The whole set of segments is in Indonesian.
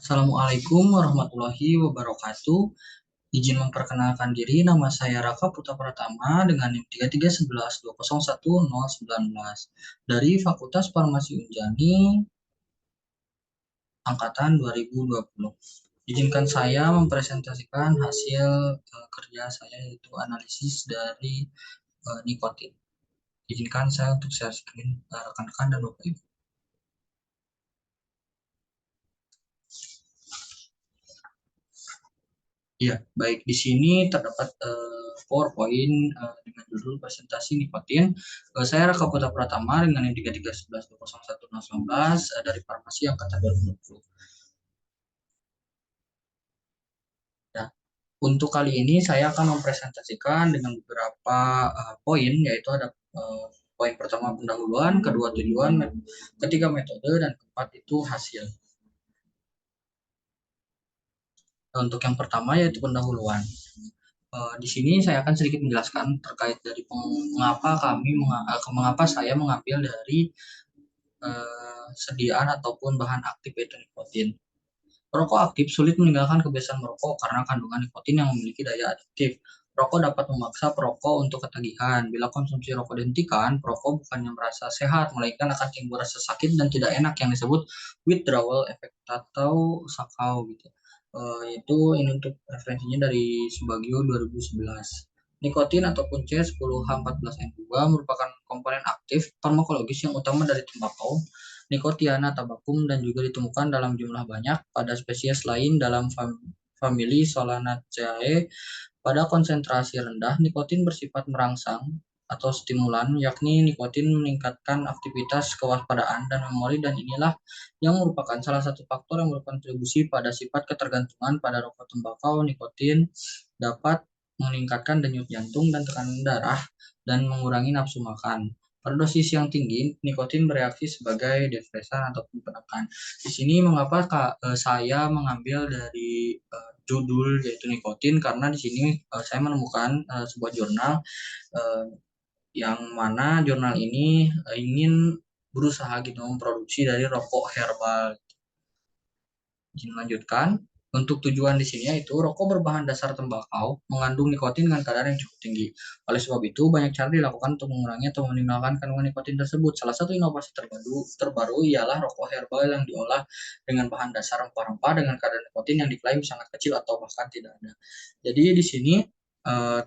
Assalamualaikum warahmatullahi wabarakatuh. Izin memperkenalkan diri, nama saya Raka Putra Pratama dengan NIM 3311201019 dari Fakultas Farmasi Unjani angkatan 2020. Izinkan saya mempresentasikan hasil kerja saya, yaitu analisis dari nikotin. Izinkan saya untuk share screen rekan-rekan dan Bapak Ibu. Iya, baik. Di sini terdapat PowerPoint dengan judul presentasi nikotin. Saya Raka Putra Pratama dengan NIM 3311201019 dari Farmasi Angkatan 2020. Ya, untuk kali ini saya akan mempresentasikan dengan beberapa poin, yaitu ada poin pertama pendahuluan, kedua tujuan, ketiga metode, dan keempat itu hasil. Untuk yang pertama yaitu pendahuluan. Di sini saya akan sedikit menjelaskan terkait dari mengapa saya mengambil dari sediaan ataupun bahan aktif yaitu nikotin. Perokok aktif sulit meninggalkan kebiasaan merokok karena kandungan nikotin yang memiliki daya adiktif. Rokok dapat memaksa perokok untuk ketagihan. Bila konsumsi rokok dihentikan, perokok bukannya merasa sehat, melainkan akan timbul rasa sakit dan tidak enak yang disebut withdrawal effect atau sakau gitu. Itu ini untuk referensinya dari Subagio 2011. Nikotin ataupun C10H14N2 merupakan komponen aktif farmakologis yang utama dari tembakau, Nicotiana tabacum, dan juga ditemukan dalam jumlah banyak pada spesies lain dalam famili Solanaceae. Pada konsentrasi rendah, nikotin bersifat merangsang atau stimulan, yakni nikotin meningkatkan aktivitas kewaspadaan dan memori, dan inilah yang merupakan salah satu faktor yang berkontribusi pada sifat ketergantungan pada rokok tembakau. Nikotin dapat meningkatkan denyut jantung dan tekanan darah dan mengurangi nafsu makan. Pada dosis yang tinggi, nikotin bereaksi sebagai depresan ataupun penekan. Di sini mengapa saya mengambil dari judul yaitu nikotin, karena di sini saya menemukan sebuah jurnal uh, yang mana jurnal ini ingin berusaha gitu memproduksi dari rokok herbal. Izin melanjutkan. Untuk tujuan di sini yaitu rokok berbahan dasar tembakau mengandung nikotin dengan kadar yang cukup tinggi. Oleh sebab itu, banyak cara dilakukan untuk mengurangi atau meninggalkan kandungan nikotin tersebut. Salah satu inovasi terbaru ialah rokok herbal yang diolah dengan bahan dasar rempah-rempah dengan kadar nikotin yang diklaim sangat kecil atau bahkan tidak ada. Jadi di sini eh,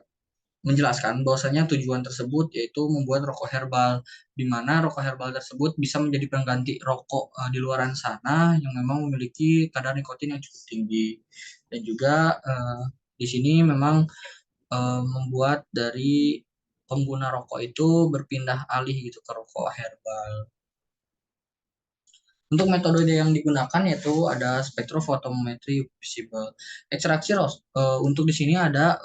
menjelaskan bahwasanya tujuan tersebut yaitu membuat rokok herbal, di mana rokok herbal tersebut bisa menjadi pengganti rokok di luaran sana yang memang memiliki kadar nikotin yang cukup tinggi. Dan juga di sini memang membuat dari pengguna rokok itu berpindah alih gitu ke rokok herbal. Untuk metode yang digunakan yaitu ada spektrofotometri visible. Ekstraksi untuk di sini ada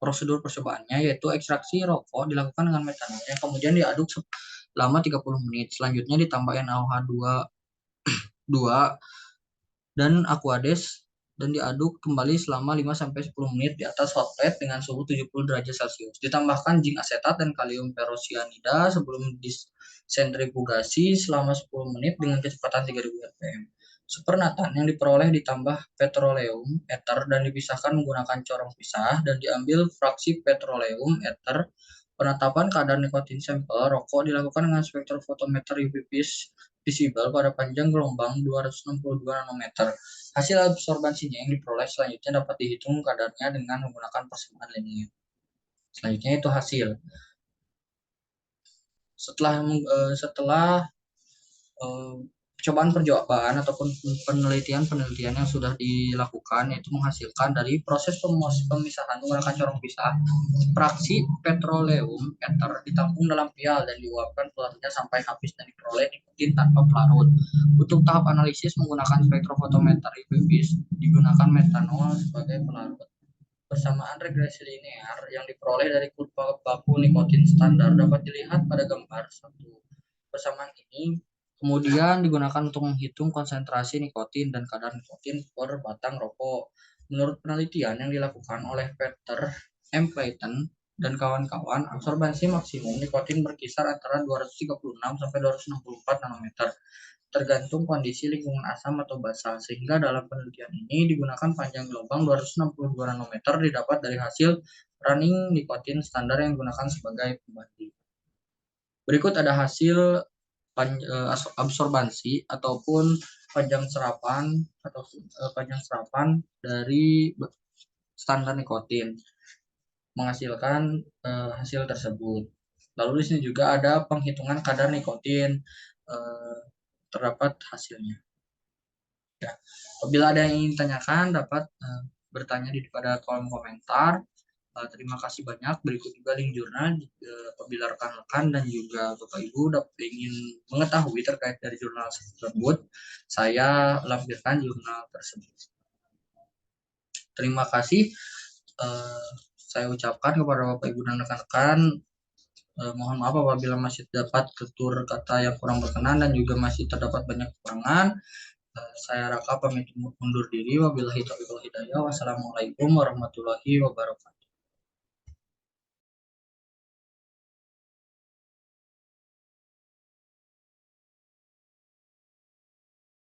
prosedur percobaannya, yaitu ekstraksi rokok dilakukan dengan metanol yang kemudian diaduk selama 30 menit. Selanjutnya ditambah NaOH2 dan aqueous dan diaduk kembali selama 5-10 menit di atas hot plate dengan suhu 70 derajat Celcius. Ditambahkan zinc asetat dan kalium ferrosianida sebelum disentrifugasi selama 10 menit dengan kecepatan 3000 rpm. Supernatan yang diperoleh ditambah petroleum ether dan dipisahkan menggunakan corong pisah dan diambil fraksi petroleum ether. Penetapan kadar nikotin sampel rokok dilakukan dengan spektrofotometer UV visible pada panjang gelombang 262 nanometer. Hasil absorbansinya yang diperoleh selanjutnya dapat dihitung kadarnya dengan menggunakan persamaan linear. Selanjutnya itu hasil. Setelah percobaan ataupun penelitian yang sudah dilakukan, yaitu menghasilkan dari proses pemisahan menggunakan corong pisah, fraksi petroleum ether ditampung dalam pial dan diuapkan pelarutnya sampai habis dan diperoleh nikotin tanpa pelarut. Untuk tahap analisis menggunakan spektrofotometer UV-vis digunakan metanol sebagai pelarut. Persamaan regresi linear yang diperoleh dari kurva baku nikotin standar dapat dilihat pada gambar 1. Persamaan ini kemudian digunakan untuk menghitung konsentrasi nikotin dan kadar nikotin per batang rokok. Menurut penelitian yang dilakukan oleh Peter M. Clayton dan kawan-kawan, absorbansi maksimum nikotin berkisar antara 236 sampai 264 nanometer. tergantung kondisi lingkungan asam atau basal, sehingga dalam penelitian ini digunakan panjang gelombang 262 nanometer didapat dari hasil running nikotin standar yang digunakan sebagai pembanding. Berikut ada hasil absorbansi ataupun panjang serapan dari standar nikotin menghasilkan hasil tersebut. Lalu di sini juga ada penghitungan kadar nikotin, terdapat hasilnya. Ya, apabila ada yang ingin tanyakan dapat bertanya pada kolom komentar. Terima kasih banyak. Berikut juga link jurnal apabila rekan-rekan dan juga Bapak Ibu ingin mengetahui terkait dari jurnal tersebut, saya lampirkan jurnal tersebut. Terima kasih. Saya ucapkan kepada Bapak Ibu dan rekan-rekan, mohon maaf apabila masih terdapat tutur kata yang kurang berkenan dan juga masih terdapat banyak kekurangan. Saya Raka pamit undur diri. Wabillahi taufiq wal hidayah. Wassalamualaikum warahmatullahi wabarakatuh.